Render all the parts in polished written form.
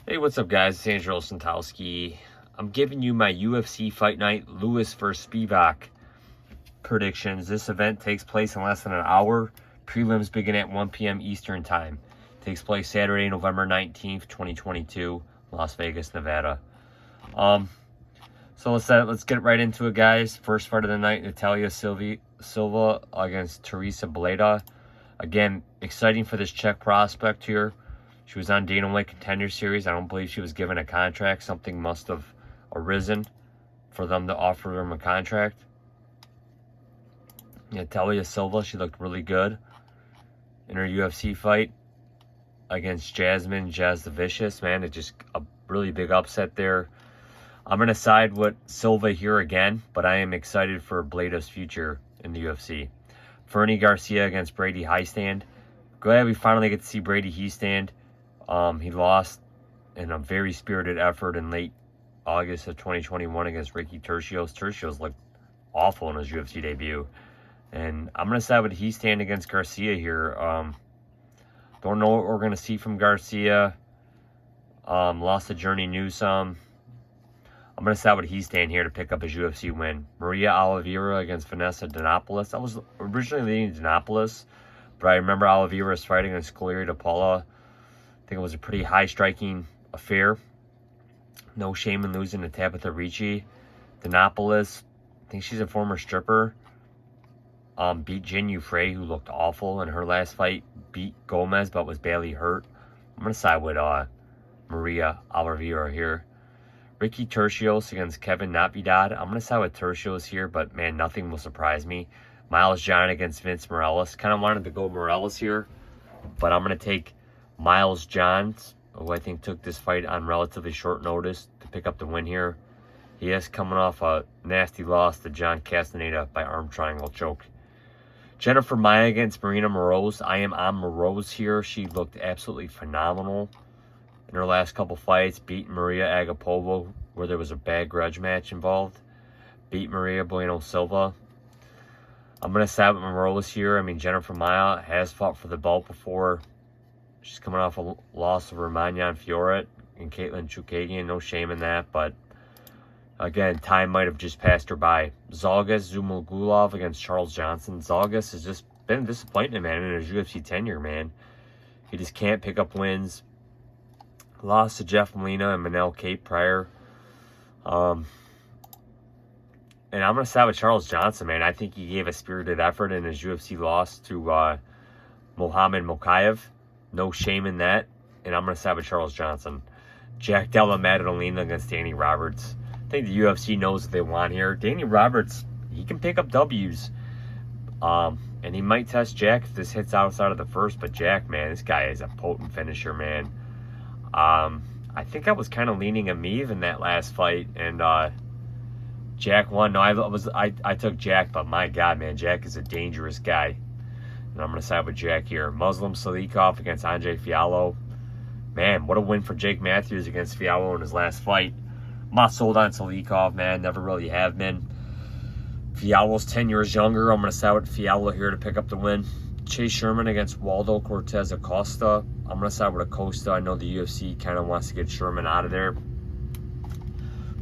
Hey, what's up, guys? It's Andrew Santowski. I'm giving you my UFC Fight Night Lewis vs. Spivak predictions. This event takes place in less than an hour. Prelims begin at 1 p.m. Eastern Time. Takes place Saturday, November 19th, 2022, Las Vegas, Nevada. So let's get right into it, guys. First fight of the night, Natalia Silva against Teresa Bleda. Again, exciting for this Czech prospect here. She was on Dana White Contender Series. I don't believe she was given a contract. Something must have arisen for them to offer them a contract. Natalia Silva, she looked really good in her UFC fight against Jazz the Vicious. Man, it's just a really big upset there. I'm going to side with Silva here again, but I am excited for Bleda's future in the UFC. Fernie Garcia against Brady Hiestand. Glad we finally get to see Brady Hiestand. He lost in a very spirited effort in late August of 2021 against Ricky Turcios. Turcios looked awful in his UFC debut. And I'm going to side with Hiestand against Garcia here. Don't know what we're going to see from Garcia. Lost to Journey Newsome. I'm going to side with Hiestand here to pick up his UFC win. Maria Oliveira against Vanessa Donopoulos. I was originally leading Donopoulos, but I remember Oliveira's fighting against Scalera de Paula. I think it was a pretty high-striking affair. No shame in losing to Tabitha Ricci. Donopoulos, I think she's a former stripper. Beat Jin Yufrey, who looked awful in her last fight. Beat Gomez, but was badly hurt. I'm going to side with Maria Oliveira here. Ricky Turcios against Kevin Natividad. I'm going to side with Turcios here, but man, nothing will surprise me. Miles John against Vince Morales. Kind of wanted to go Morales here, but I'm going to take Miles Johns, who I think took this fight on relatively short notice to pick up the win here. He is coming off a nasty loss to John Castaneda by arm triangle choke. Jennifer Maia against Marina Moroz. I am on Moroz here. She looked absolutely phenomenal in her last couple fights. Beat Maria Agapova, where there was a bad grudge match involved. Beat Maria Bueno Silva. I'm going to side with Moroz here. I mean, Jennifer Maia has fought for the belt before. She's coming off a loss of Romagnan Fioret and Caitlin Chukadian. No shame in that, but again, time might have just passed her by. Zhalgas Zhumagulov against Charles Johnson. Zhalgas has just been disappointing, man, in his UFC tenure, man. He just can't pick up wins. Lost to Jeff Molina and Manel Cape prior. And I'm going to side with Charles Johnson, man. I think he gave a spirited effort in his UFC loss to Mohamed Mokaev. No shame in that. And I'm going to side with Charles Johnson. Jack Della Maddalena against Danny Roberts. I think the UFC knows what they want here. Danny Roberts, he can pick up W's. And he might test Jack if this hits outside of the first. But Jack, man, this guy is a potent finisher, man. I think I was kind of leaning Amiv in that last fight. And Jack won. No, I took Jack. But my God, man, Jack is a dangerous guy. And I'm going to side with Jack here. Muslim Salikov against Andre Fialho. Man, what a win for Jake Matthews against Fialho in his last fight. I'm not sold on Salikov, man. Never really have been. Fialho's 10 years younger. I'm going to side with Fialho here to pick up the win. Chase Sherman against Waldo Cortes-Acosta. I'm going to side with Acosta. I know the UFC kind of wants to get Sherman out of there.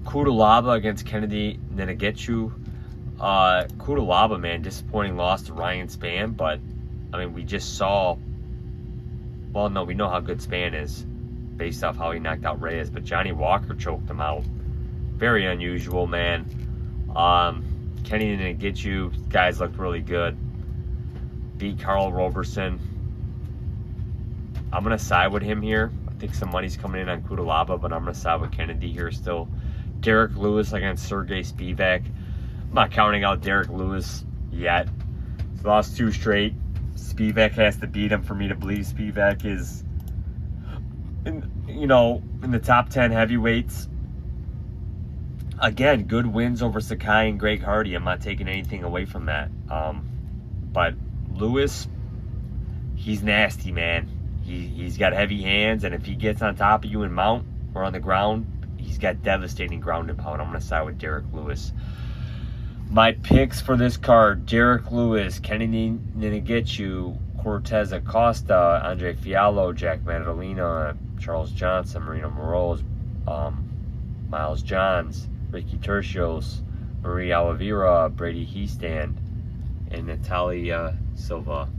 Kudalaba against Kennedy Nzechukwu. Kudalaba, man, disappointing loss to Ryan Spann, but I mean, we just saw, well, no, we know how good Spann is based off how he knocked out Reyes, but Johnny Walker choked him out. Very unusual, man. Kenny didn't get you. Guys looked really good. Beat Carl Roberson. I'm going to side with him here. I think some money's coming in on Kudalaba, but I'm going to side with Kennedy here still. Derek Lewis against Sergey Spivak. I'm not counting out Derek Lewis yet. He's lost 2 straight. Spivak has to beat him for me to believe Spivak is, in the top 10 heavyweights. Again, good wins over Sakai and Greg Hardy. I'm not taking anything away from that. But Lewis, he's nasty, man. He's got heavy hands, and if he gets on top of you and mount or on the ground, he's got devastating ground and pound. I'm going to side with Derek Lewis. My picks for this card: Derek Lewis, Kennedy Nzechukwu, Cortes-Acosta, Andre Fialho, Jack Maddalena, Charles Johnson, Marino Moroz, Miles Johns, Ricky Turcios, Marie Oliveira, Brady Hiestand, and Natalia Silva.